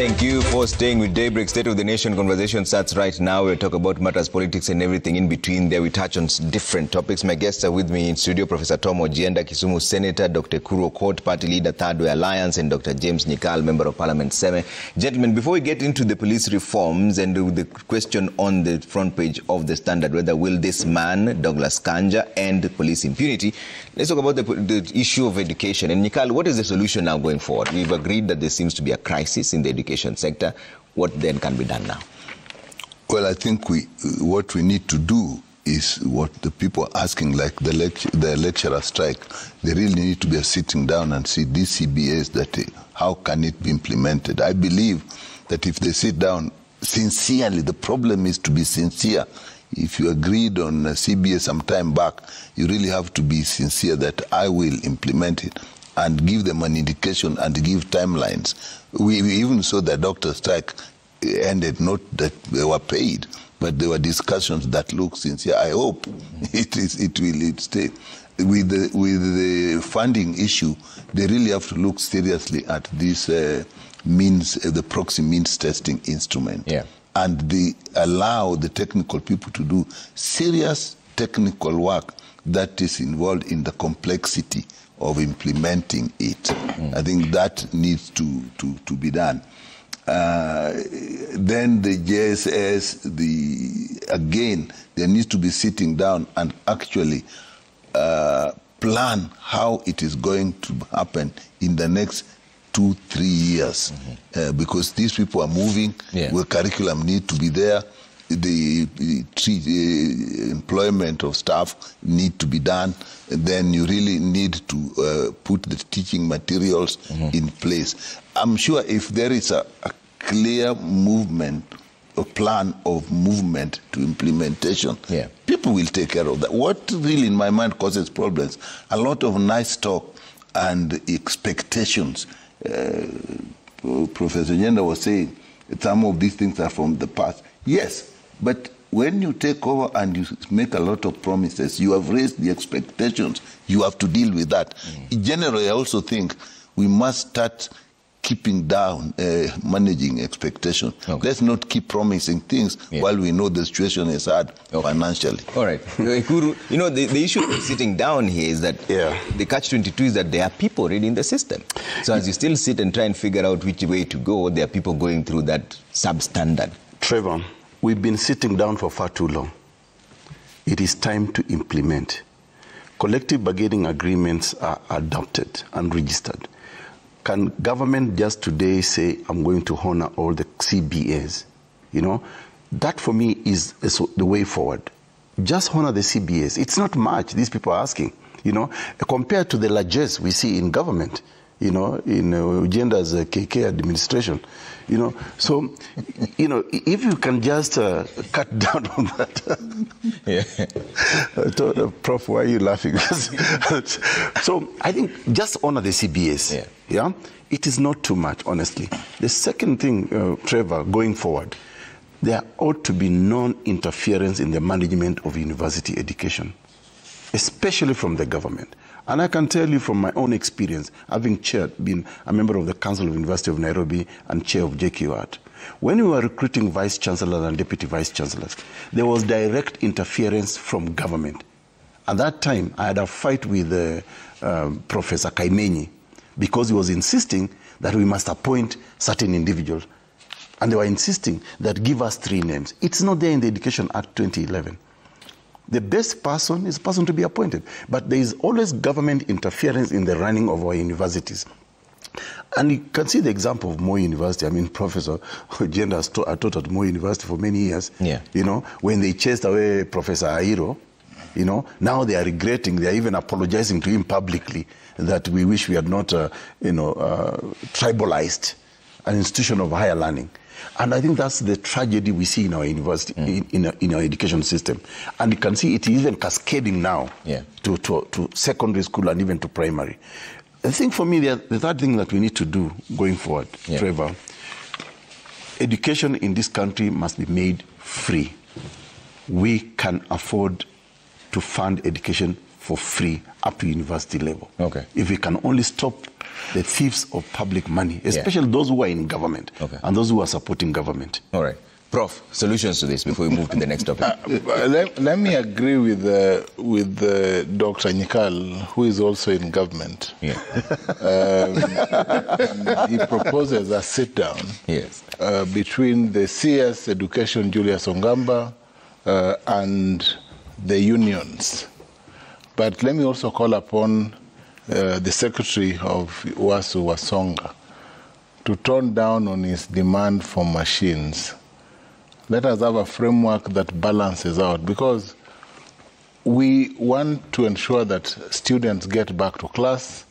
Thank you for staying with Daybreak. State of the Nation conversation starts right now. We talk about matters, politics, and everything in between there. We touch on different topics. My guests are with me in studio, Professor Tom Ojienda, Kisumu Senator, Dr. Kuru Okoth, Party Leader, Third Way Alliance, and Dr. James Nyikal, Member of Parliament, Seme. Gentlemen, before we get into the police reforms and the question on the front page of the Standard, whether will this man, Douglas Kanja, end police impunity, let's talk about the issue of education. And Nyikal, what is the solution now going forward? We've agreed that there seems to be a crisis in the education sector. What then can be done now? Well, I think what we need to do is what the people are asking, like the lecturer strike. They really need to be sitting down and see this CBS, that how can it be implemented. I believe that if they sit down sincerely, the problem is to be sincere. If you agreed on CBS some time back, you really have to be sincere that I will implement it and give them an indication and give timelines. We even saw the doctor strike ended, not that they were paid, but there were discussions that look sincere. I hope it will stay. With the funding issue, they really have to look seriously at this the proxy means testing instrument. Yeah. And they allow the technical people to do serious technical work that is involved in the complexity of implementing it. I think that needs to be done. Then the JSS, again, there needs to be sitting down and actually plan how it is going to happen in the next 2-3 years, because these people are moving. Where curriculum need to be there. The employment of staff need to be done. Then you really need to put the teaching materials in place. I'm sure if there is a clear movement, a plan of movement to implementation, people will take care of that. What really in my mind causes problems, a lot of nice talk and expectations. Professor Ojienda was saying some of these things are from the past. Yes, but when you take over and you make a lot of promises, you have raised the expectations, you have to deal with that. Generally, I also think we must start keeping down, managing expectations. Let's not keep promising things while we know the situation is hard financially. All right. Kuru, the issue of sitting down here is that the catch-22 is that there are people already in the system. So as you still sit and try and figure out which way to go, there are people going through that substandard. Trevor, we've been sitting down for far too long. It is time to implement. Collective bargaining agreements are adopted and registered. Can government just today say, I'm going to honor all the CBAs? That for me is the way forward. Just honor the CBAs. It's not much, these people are asking, compared to the largesse we see in government, in Ojienda's KK administration. So, if you can just cut down on that. Prof, why are you laughing? So I think just honor the CBAs. It is not too much, honestly. The second thing, Trevor, going forward, there ought to be non-interference in the management of university education, especially from the government. And I can tell you from my own experience, having been a member of the Council of University of Nairobi and chair of JKUAT, when we were recruiting vice chancellors and deputy vice chancellors, there was direct interference from government. At that time, I had a fight with Professor Kaimenyi because he was insisting that we must appoint certain individuals. And they were insisting that give us 3 names. It's not there in the Education Act 2011. The best person is a person to be appointed. But there is always government interference in the running of our universities. And you can see the example of Moi University. I mean, Professor Ojienda taught at Moi University for many years. When they chased away Professor Airo, now they are regretting, they are even apologizing to him publicly that we wish we had not, tribalized an institution of higher learning. And I think that's the tragedy we see in our university, in our education system. And you can see it even cascading now to secondary school and even to primary. I think for me, the third thing that we need to do going forward, Trevor, education in this country must be made free. We can afford to fund education for free up to university level. Okay. If we can only stop the thieves of public money, especially those who are in government and those who are supporting government. All right. Prof, solutions to this before we move to the next topic. Let me agree with Dr. Nyikal, who is also in government. Yeah. And he proposes a sit-down between the CS Education, Julius Ongamba, and the unions. But let me also call upon the Secretary of UASU, Wasonga, to tone down on his demand for machines. Let us have a framework that balances out, because we want to ensure that students get back to class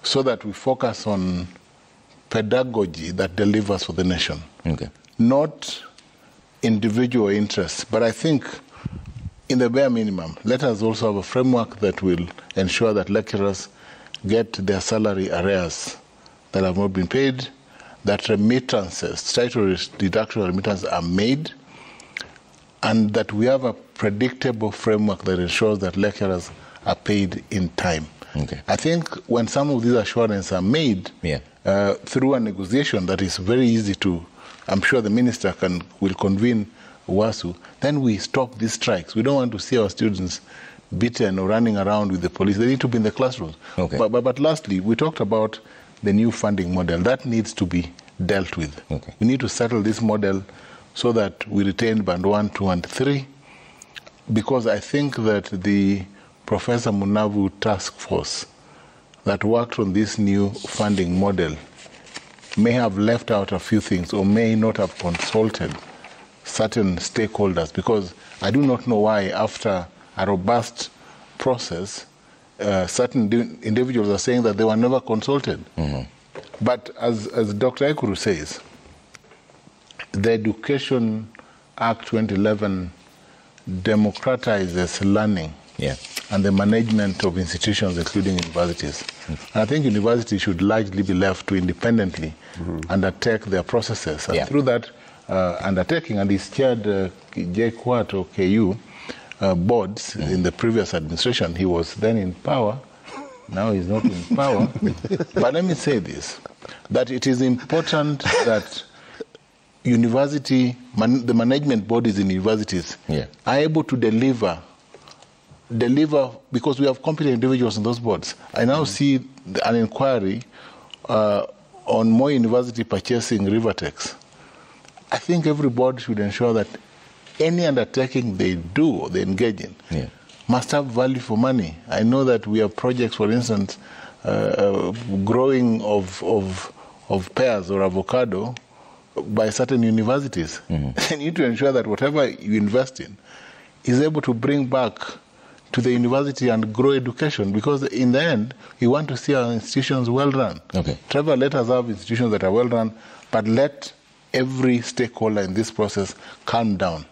so that we focus on pedagogy that delivers for the nation. Okay. Not individual interests. But I think in the bare minimum, let us also have a framework that will ensure that lecturers get their salary arrears that have not been paid, that remittances, statutory deduction remittances are made, and that we have a predictable framework that ensures that lecturers are paid in time. Okay. I think when some of these assurances are made through a negotiation that is very easy to, I'm sure the minister will convene WASU, then we stop these strikes. We don't want to see our students beaten or running around with the police. They need to be in the classrooms. Okay. But lastly, we talked about the new funding model. That needs to be dealt with. Okay. We need to settle this model so that we retain band 1, 2, and 3, because I think that the Professor Munavu task force that worked on this new funding model may have left out a few things or may not have consulted certain stakeholders, because I do not know why, after a robust process, certain individuals are saying that they were never consulted. But as Dr. Ekuru says, the Education Act 2011 democratizes learning and the management of institutions, including universities. And I think universities should largely be left to independently undertake their processes. And through that undertaking, and he's chaired JKUAT or KU boards in the previous administration. He was then in power. Now he's not in power. But let me say this, that it is important that the management bodies in universities are able to deliver, because we have competent individuals in those boards. I now see an inquiry on Moi University purchasing Rivertex. I think every board should ensure that any undertaking they do or they engage in must have value for money. I know that we have projects, for instance, growing of pears or avocado by certain universities. They need to ensure that whatever you invest in is able to bring back to the university and grow education, because in the end, we want to see our institutions well run. Trevor, let us have institutions that are well run, but let every stakeholder in this process calm down.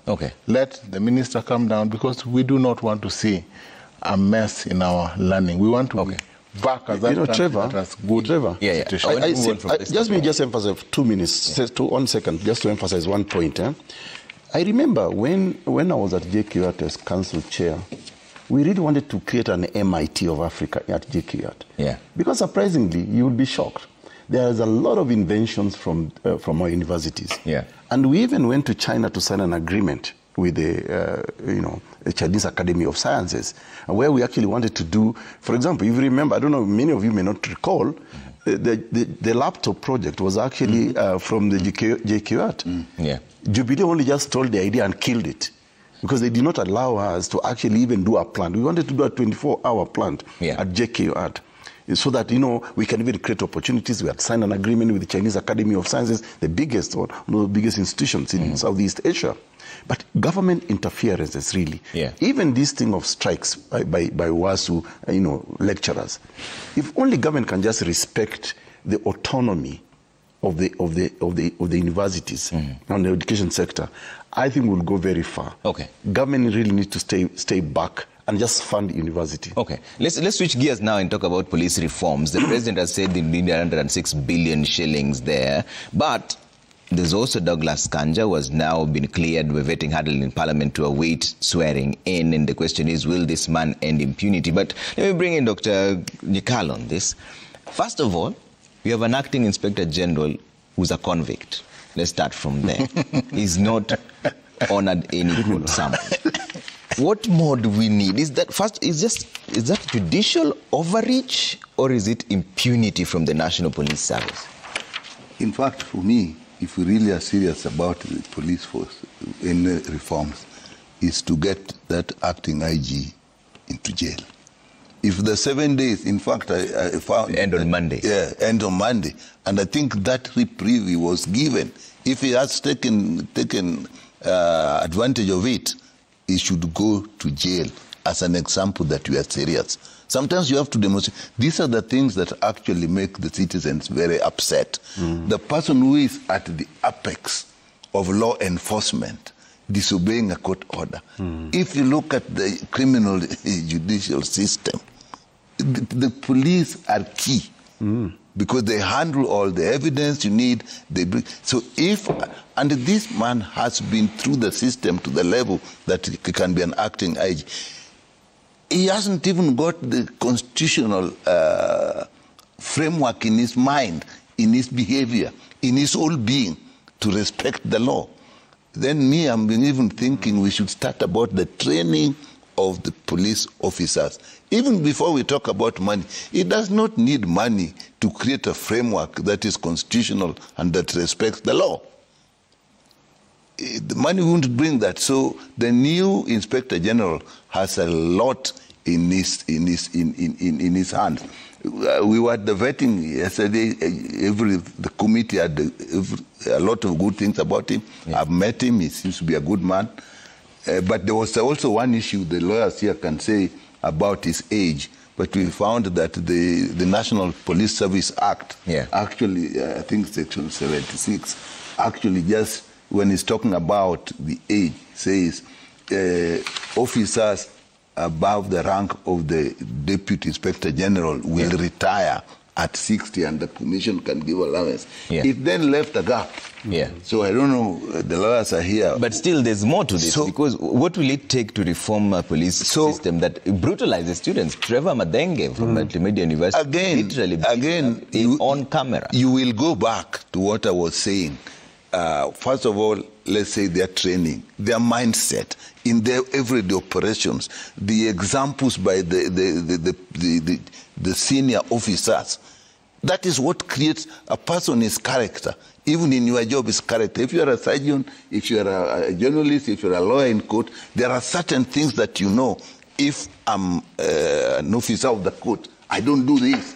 Let the minister calm down, because we do not want to see a mess in our learning. We want to be back as that Trevor, that has good situation. Just emphasize 2 minutes, 1 second, just to emphasize one point. I remember when I was at JKUAT as council chair, we really wanted to create an MIT of Africa at JKUAT. Because surprisingly, you will be shocked. There's a lot of inventions from our universities. And we even went to China to sign an agreement with the Chinese Academy of Sciences, where we actually wanted to do, for example, if you remember, I don't know, many of you may not recall, the laptop project was actually from the JKUAT. Jubilee only just stole the idea and killed it, because they did not allow us to actually even do a plant. We wanted to do a 24-hour plant at JKUAT, so that, we can even create opportunities. We had signed an agreement with the Chinese Academy of Sciences, the biggest or one of the biggest institutions in Southeast Asia. But government interferences, really. Even this thing of strikes by WASU, lecturers. If only government can just respect the autonomy of the universities and the education sector, I think we'll go very far. Government really needs to stay back and just fund university. Let's switch gears now and talk about police reforms. The president has said they need 106 billion shillings there, but There's also Douglas Kanja, who has now been cleared. We're vetting hurdle in Parliament to await swearing in. And the question is, will this man end impunity? But let me bring in Dr. Nyikal on this. First of all, you have an acting Inspector General who's a convict. Let's start from there. He's not honored any court summons. What more do we need? Is that judicial overreach, or is it impunity from the National Police Service? In fact, for me, if we really are serious about the police force in reforms, is to get that acting IG into jail. If the 7 days, in fact, I found... End on Monday. Yeah, end on Monday. And I think that reprieve he was given. If he has taken advantage of it, he should go to jail as an example that we are serious. Sometimes you have to demonstrate. These are the things that actually make the citizens very upset. The person who is at the apex of law enforcement disobeying a court order. If you look at the criminal judicial system, the police are key because they handle all the evidence you need. So and this man has been through the system to the level that he can be an acting IG. He hasn't even got the constitutional framework in his mind, in his behavior, in his whole being to respect the law. Then I'm even thinking we should start about the training of the police officers. Even before we talk about money, it does not need money to create a framework that is constitutional and that respects the law. The money won't bring that. So the new Inspector General has a lot in his hands. We were at the vetting yesterday. The committee had a lot of good things about him. Yeah. I've met him. He seems to be a good man. But there was also one issue the lawyers here can say about his age. But we found that the National Police Service Act, actually, I think Section 76, actually just when it's talking about the age, says officers above the rank of the Deputy Inspector General will retire at 60 and the commission can give allowance. It then left a gap. So I don't know, the lawyers are here. But still there's more to this, because what will it take to reform a police system that brutalizes students? Trevor Madenge from Multimedia University literally on camera. You will go back to what I was saying. First of all, let's say their training, their mindset in their everyday operations, the examples by the senior officers. That is what creates a person's character. Even in your job is character. If you're a surgeon, if you're a journalist, if you're a lawyer in court, there are certain things that you know. If I'm an officer of the court, I don't do this.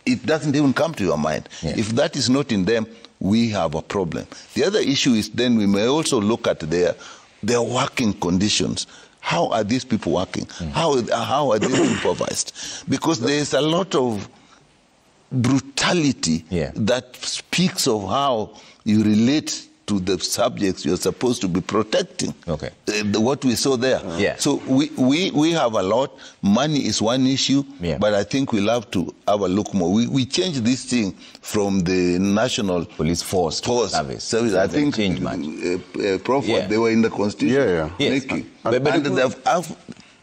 It doesn't even come to your mind. If that is not in them, we have a problem. The other issue is then we may also look at their working conditions. How are these people working? How are they supervised? Because there is a lot of brutality that speaks of how you relate to the subjects you're supposed to be protecting. What we saw there. So we have a lot. Money is one issue, but I think we'll have to have a look more. We changed this thing from the National Police Force Service. I think Prof, they were in the Constitution.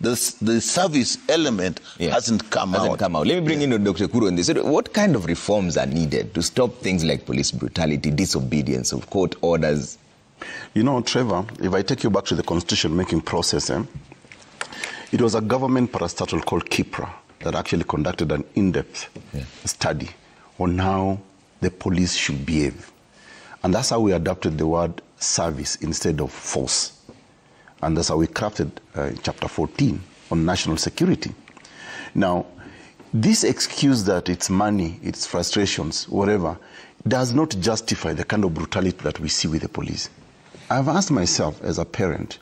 The service element hasn't come out. Let me bring in Dr. Kuro on this. What kind of reforms are needed to stop things like police brutality, disobedience of court orders? You know, Trevor, if I take you back to the constitution-making process, it was a government parastatal called KIPRA that actually conducted an in-depth study on how the police should behave. And that's how we adopted the word service instead of force. And that's how we crafted Chapter 14 on national security. Now, this excuse that it's money, it's frustrations, whatever, does not justify the kind of brutality that we see with the police. I've asked myself as a parent,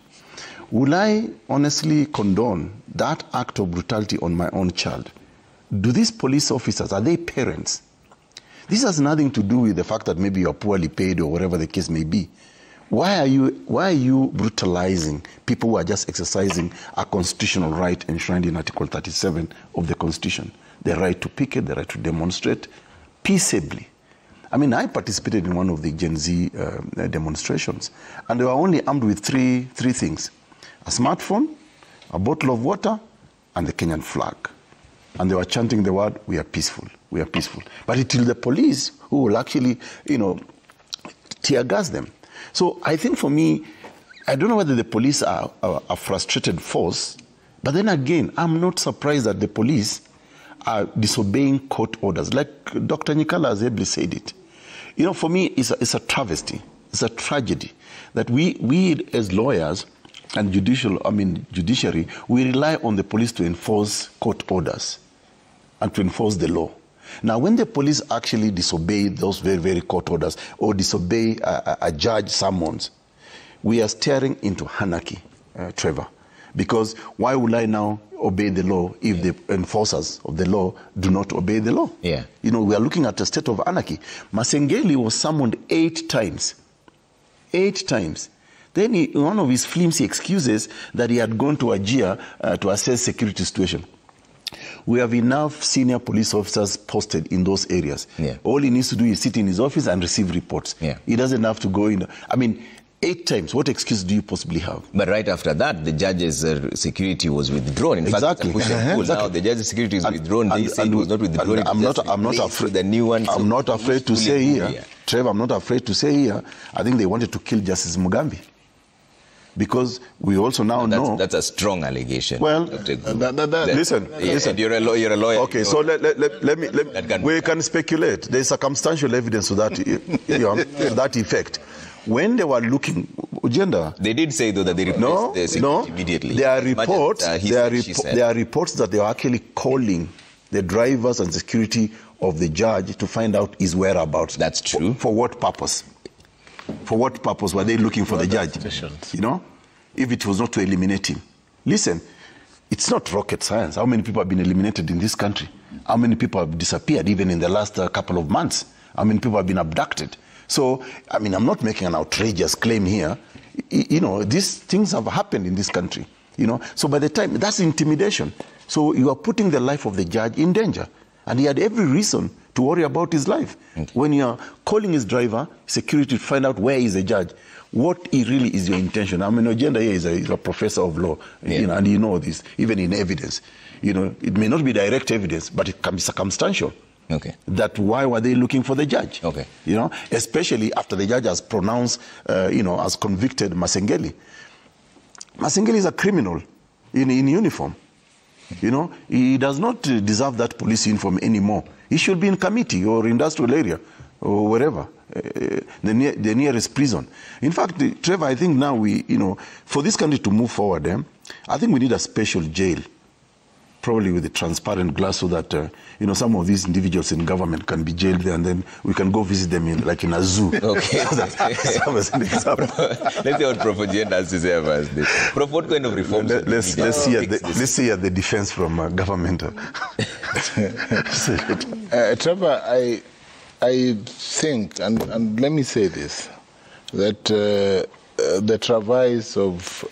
will I honestly condone that act of brutality on my own child? Do these police officers, are they parents? This has nothing to do with the fact that maybe you're poorly paid or whatever the case may be. Why are you brutalizing people who are just exercising a constitutional right enshrined in Article 37 of the Constitution? The right to picket, the right to demonstrate peaceably. I mean, I participated in one of the Gen Z demonstrations, and they were only armed with three things: a smartphone, a bottle of water, and the Kenyan flag. And they were chanting the word, "We are peaceful, we are peaceful." But until the police, who will actually, tear gas them. So I think for me, I don't know whether the police are a frustrated force, but then again, I'm not surprised that the police are disobeying court orders. Like Dr. Nyikala has ably said it. For me, it's a travesty. It's a tragedy that we as lawyers and judiciary, we rely on the police to enforce court orders and to enforce the law. Now, when the police actually disobey those very, very court orders or disobey a judge summons, we are staring into anarchy, Trevor. Because why would I now obey the law if the enforcers of the law do not obey the law? Yeah. We are looking at a state of anarchy. Masengeli was summoned 8 times. 8 times. Then one of his flimsy excuses that he had gone to Ajia to assess security situation. We have enough senior police officers posted in those areas. Yeah. All he needs to do is sit in his office and receive reports. Yeah. He doesn't have to go in. 8 times. What excuse do you possibly have? But right after that, the judge's security was withdrawn. In Exactly. fact, Exactly. Now the judge's security is withdrawn. They said it was not withdrawn. I'm not afraid. The new one. I'm not afraid to say here, Trevor. I'm not afraid to say here. I think they wanted to kill Justice Mugambi, because we also now know that's a strong allegation. Well, listen. You're a lawyer. Okay, so let me. We can speculate. There's circumstantial evidence to that that effect. When they were looking, Ugenda, they did say though that they replaced the security immediately. There are reports. There are reports that they were actually calling the drivers and security of the judge to find out his whereabouts. That's true. For what purpose? For what purpose were they looking for the judge? If it was not to eliminate him. Listen, it's not rocket science. How many people have been eliminated in this country? How many people have disappeared even in the last couple of months? How many people have been abducted? So, I'm not making an outrageous claim here. These things have happened in this country. So by the time, that's intimidation. So you are putting the life of the judge in danger. And he had every reason to worry about his life. Okay. When you are calling his driver, security, to find out where is the judge, what really is your intention? Ugenda here is a professor of law, and you know this, even in evidence. It may not be direct evidence, but it can be circumstantial. Okay. That why were they looking for the judge? Okay. Especially after the judge has pronounced, has convicted Masengeli. Masengeli is a criminal in uniform. He does not deserve that police uniform anymore. He should be in committee or industrial area or wherever, the nearest prison. In fact, Trevor, I think now for this country to move forward, I think we need a special jail, probably with a transparent glass, so that some of these individuals in government can be jailed there, and then we can go visit them in a zoo. Okay. As an example. Let's see what Prof. Jen has to say about this. Prof, what kind of reforms? Let's see the defense from government. Trevor, I think, and let me say this, that the travails of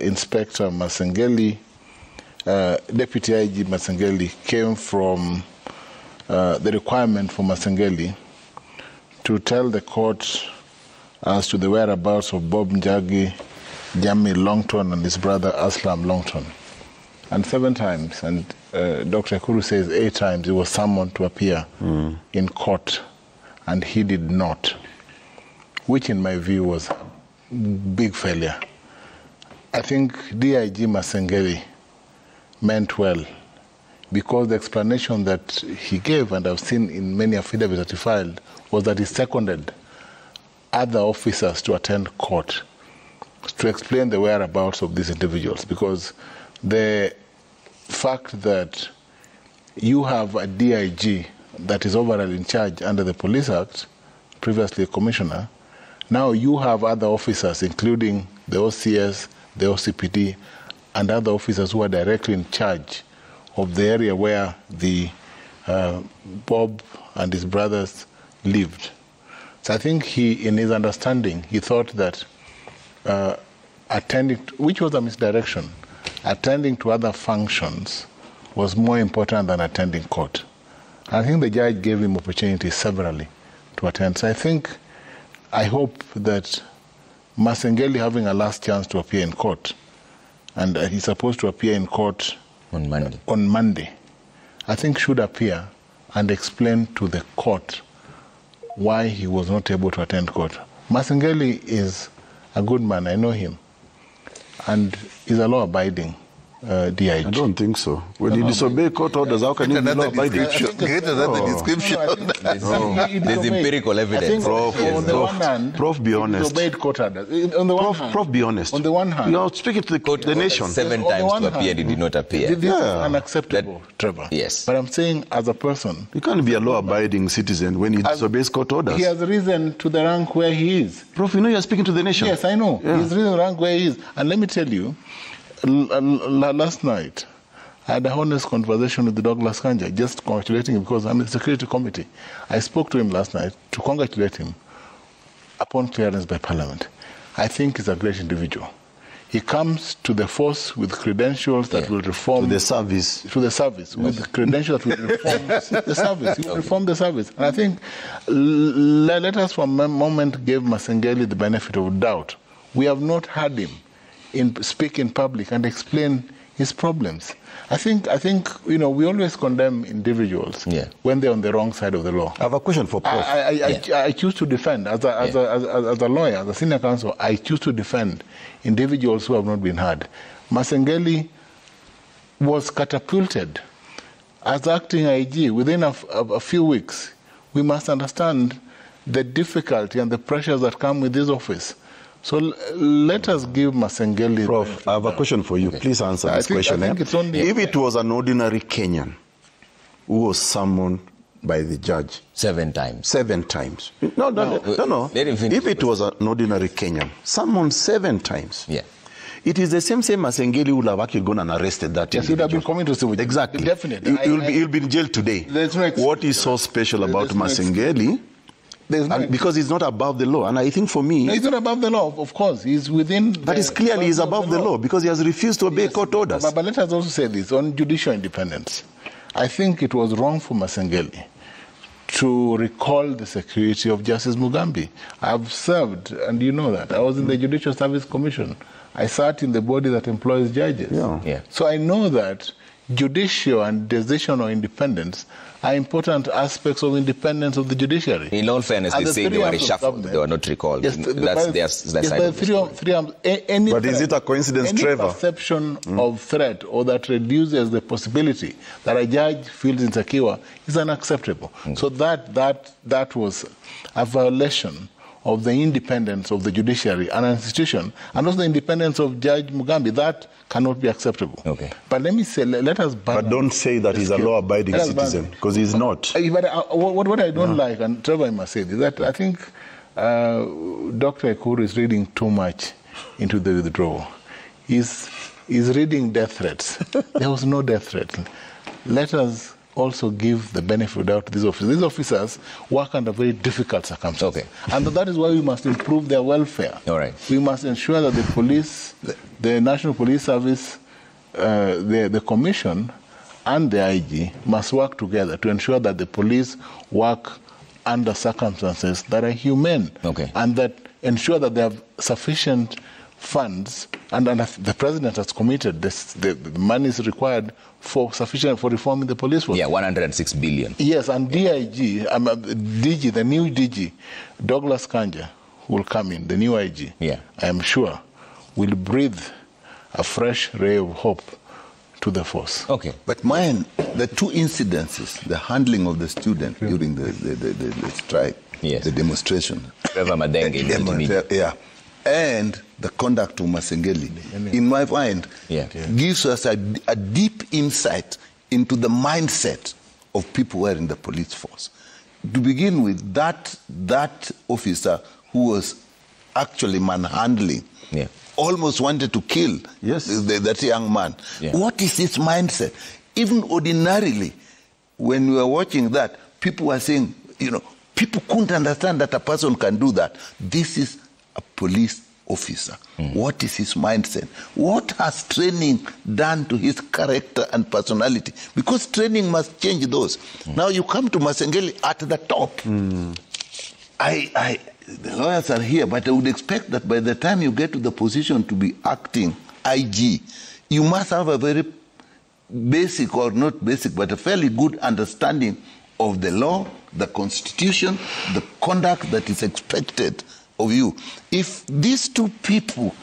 Inspector Masengeli, Deputy IG Masengeli, came from the requirement for Masengeli to tell the court as to the whereabouts of Bob Njagi, Jamie Longton, and his brother Aslam Longton. And 7 times, and Dr. Ekuru says 8 times, he was summoned to appear in court, and he did not, which in my view was a big failure. I think DIG Masengeli meant well, because the explanation that he gave, and I've seen in many affidavits that he filed, was that he seconded other officers to attend court to explain the whereabouts of these individuals, because the fact that you have a DIG that is overall in charge under the Police Act, previously a commissioner, now you have other officers, including the OCS, the OCPD, and other officers who are directly in charge of the area where the Bob and his brothers lived. So I think he, in his understanding, he thought that attending, which was a misdirection, attending to other functions was more important than attending court. I think the judge gave him opportunities severally to to attend. So I hope that Masengeli, having a last chance to appear in court, and he's supposed to appear in court on Monday, I think should appear and explain to the court why he was not able to attend court. Masengeli is a good man, I know him, and is a law-abiding DIG. I don't think so. When you disobey court orders, how can you be law-abiding? Get another description. There's empirical evidence. Prof, be honest. Disobeyed court orders. On the one hand, Prof, be honest. On the one hand, you are speaking to the nation. 7 times to appear, he did not appear. This is unacceptable, Trevor. Yes. But I'm saying, as a person, You can't be a law-abiding citizen when you disobey court orders. he has risen to the rank where he is. Prof, you know you are speaking to the nation. Yes, I know. Yeah. He's risen to the rank where he is. And let me tell you, last night, I had a honest conversation with Douglas Kanja, just congratulating him because I'm in the security committee. I spoke to him last night to congratulate him upon clearance by Parliament. I think he's a great individual. He comes to the force with credentials that will reform the service. To the service, with credentials that will reform the service. He will reform the service. And I think let us for a moment give Masengeli the benefit of doubt. We have not heard him speak in public and explain his problems. I think we always condemn individuals when they're on the wrong side of the law. I have a question for Prof. I choose to defend, as a lawyer, as a senior counsel, I choose to defend individuals who have not been heard. Masengeli was catapulted as acting IG within a few weeks. We must understand the difficulty and the pressures that come with this office. So let us give Masengeli... Prof, I have a question for you. Please answer this question. If it was an ordinary Kenyan who was summoned by the judge... 7 times. 7 times. No. If it was an ordinary Kenyan, summoned 7 times... Yeah. It is the same Masengeli who would have actually gone and arrested that individual. Yes, he would have been coming to see with Exactly. Definitely. He'll be in jail today. What is so special about Masengeli... because he's not above the law, and I think for me... No, he's not above the law, of course. He's within... But it's clearly he's above the law because he has refused to obey court orders. But let us also say this, on judicial independence. I think it was wrong for Masengeli to recall the security of Justice Mugambi. I've served, and you know that. I was in the Judicial Service Commission. I sat in the body that employs judges. Yeah. So I know that judicial and decisional independence are important aspects of independence of the judiciary. In all fairness, they say they were reshuffled, they were not recalled. Yes, that's their side of the But is it a coincidence, Trevor? Any perception of threat or that reduces the possibility that a judge feels insecure is unacceptable. So that was a violation of the independence of the judiciary and an institution, and also the independence of Judge Mugambi. That cannot be acceptable. Okay. But let me say, let us... But don't say that he's a law-abiding citizen, because he's not. But what I don't like, and Trevor, I must say, is that I think Dr. Ekuru is reading too much into the withdrawal. He's reading death threats. There was no death threat. Let us also give the benefit of doubt to these officers. These officers work under very difficult circumstances. Okay. And that is why we must improve their welfare. All right. We must ensure that the police, the National Police Service, the Commission, and the IG must work together to ensure that the police work under circumstances that are humane. Okay. And that ensure that they have sufficient funds, and the president has committed the money is required for reforming the police force. Yeah, 106 billion. Yes, and DIG, DG, the new DG, Douglas Kanja, who will come in, the new IG. Yeah. I am sure will breathe a fresh ray of hope to the force. Okay. But the 2 incidences, the handling of the student during the strike, yes, the demonstration, Trevor Madenge, and the conduct of Masengeli, in my mind, gives us a deep insight into the mindset of people who are in the police force. To begin with, that officer who was actually manhandling, almost wanted to kill that young man. Yeah. What is his mindset? Even ordinarily, when we were watching that, people were saying, people couldn't understand that a person can do that. This is a police officer. What is his mindset? What has training done to his character and personality? Because training must change those. Now you come to Masengeli at the top. the lawyers are here, but I would expect that by the time you get to the position to be acting IG, you must have a very basic, or not basic, but a fairly good understanding of the law, the constitution, the conduct that is expected of you. If these two people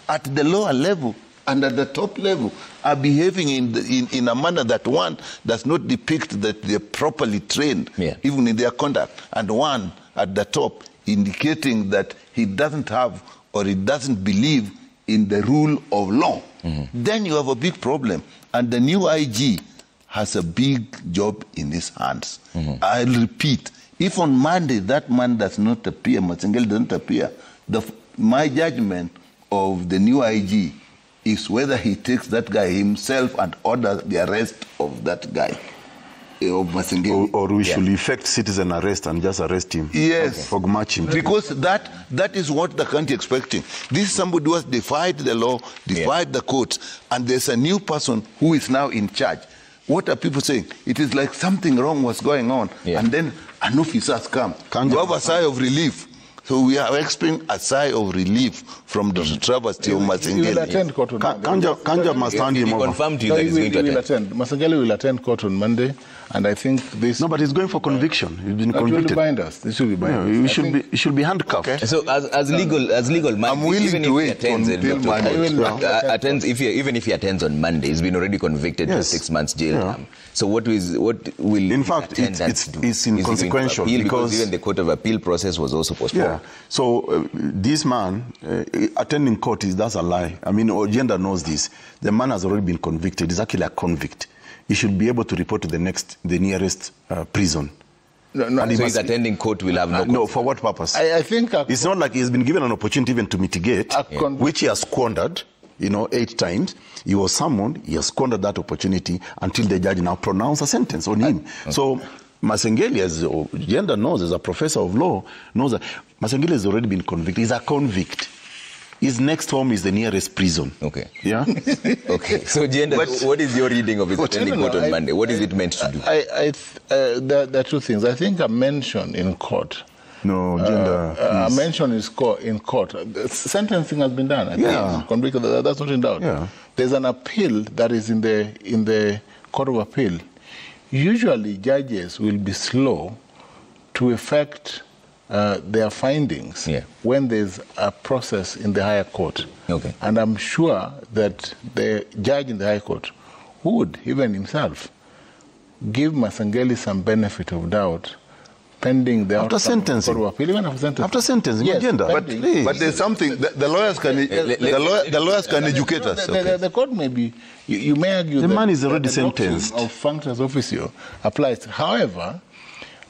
at the lower level and at the top level are behaving in a manner that one does not depict that they're properly trained, even in their conduct, and one at the top indicating that he doesn't have or he doesn't believe in the rule of law, then you have a big problem. And the new IG has a big job in his hands. I'll repeat, if on Monday that man does not appear, Masengeli doesn't appear, my judgment of the new IG is whether he takes that guy himself and orders the arrest of that guy, of Masengeli. Or we should effect citizen arrest and just arrest him. Yes. Okay. Match him. Because that is what the country is expecting. This is somebody who has defied the law, defied the courts, and there's a new person who is now in charge. What are people saying? It is like something wrong was going on, and then an officer has come. You have a sigh of relief. So we are expecting a sigh of relief from Dr. Travers Tio Masengeli. He will attend court on Monday. Kanja must hand him over. Confirmed to you that he's going to attend. Masengeli will attend court on Monday, and I think this... No, but he's going for conviction. He's been convicted. Will bind us. This should be bind us. He should be handcuffed. Okay. So as legal man, I'm willing to wait until Monday. Even if he attends on Monday, he's been already convicted to 6 months jail. So what will in fact it's inconsequential because even the Court of Appeal process was also postponed. So this man attending court, that's a lie. I mean, Ojienda knows this. The man has already been convicted. He's actually a convict. He should be able to report to the nearest prison. So his attending court will have no... No, for what purpose? I think... It's not like he's been given an opportunity even to mitigate, which he has squandered, 8 times. He was summoned, he has squandered that opportunity until the judge now pronounced a sentence on him. So Masengeli, as Ojienda knows, as a professor of law, knows that Masengeli has already been convicted. He's a convict. His next home is the nearest prison. Okay. Yeah? Okay. So, Ojienda, what is your reading of his attending court on Monday? What is it meant to do? There are two things. I think a mention in court. No, Ojienda. A mention in court. Sentencing has been done. I think convicted. That's not in doubt. Yeah. There's an appeal that is in the Court of Appeal. Usually, judges will be slow to effect their findings when there's a process in the higher court. Okay. And I'm sure that the judge in the high court would, even himself, give Masengeli some benefit of doubt pending the after sentencing. After sentencing, yes, but there's something the lawyers can educate us. The court may be. You may argue the that man is already sentenced. Of functus officio applies. However,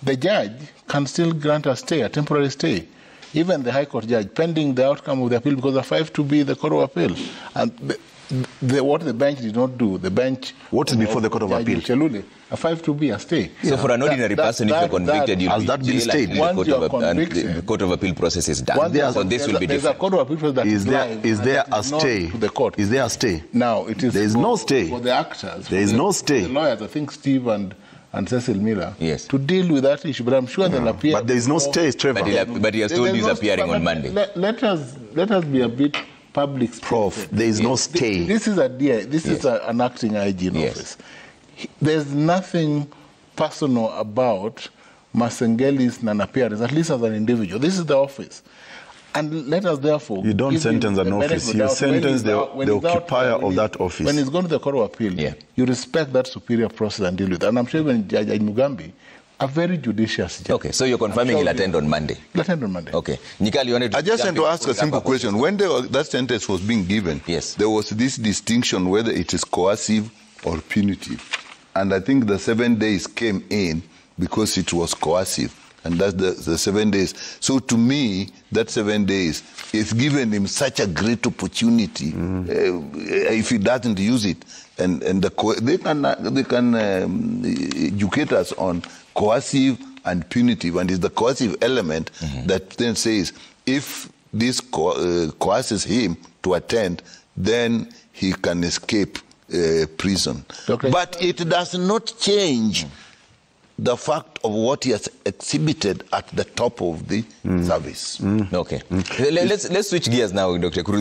the judge can still grant a stay, a temporary stay, even the High Court judge, pending the outcome of the appeal, because the 5-2B, the Court of Appeal. And what the bench did not do, the bench... What is before the Court of Appeal? Chelule, a 5-2B, a stay. So for an ordinary person, if you're convicted, you'll has that been stayed? Once you're convicted, the Court of Appeal process is done. So this will be different. There's a Court of Appeal process that is there a stay? To the court. Is there a stay? Now, it is... There is no stay. For the actors. There is no stay. The lawyers, I think Steve and Cecil Miller, to deal with that issue. But I'm sure they'll appear... But there is no stay, Trevor. But he has told you he's appearing on Monday. Let us be a bit public. Prof, there is no stay. This is an acting IG in office. There's nothing personal about Masengeli's non-appearance, at least as an individual. This is the office. And let us therefore... You don't sentence an office, you sentence the occupier of that office. When he's gone to the Court of Appeal, you respect that superior process and deal with it. And I'm sure even Judge Mugambi, a very judicious judge. Okay, so you're confirming he'll attend on Monday? He'll attend on Monday. Okay. Nikal, you wanted to... I just want to ask a simple question. When that sentence was being given, there was this distinction whether it is coercive or punitive. And I think the 7 days came in because it was coercive. And that's the 7 days. So to me, that 7 days is giving him such a great opportunity if he doesn't use it. And they can educate us on coercive and punitive. And it's the coercive element that then says, if this coerces him to attend, then he can escape prison. But it does not change the fact of what he has exhibited at the top of the service. Okay. Let's switch gears now, Dr. Kuru.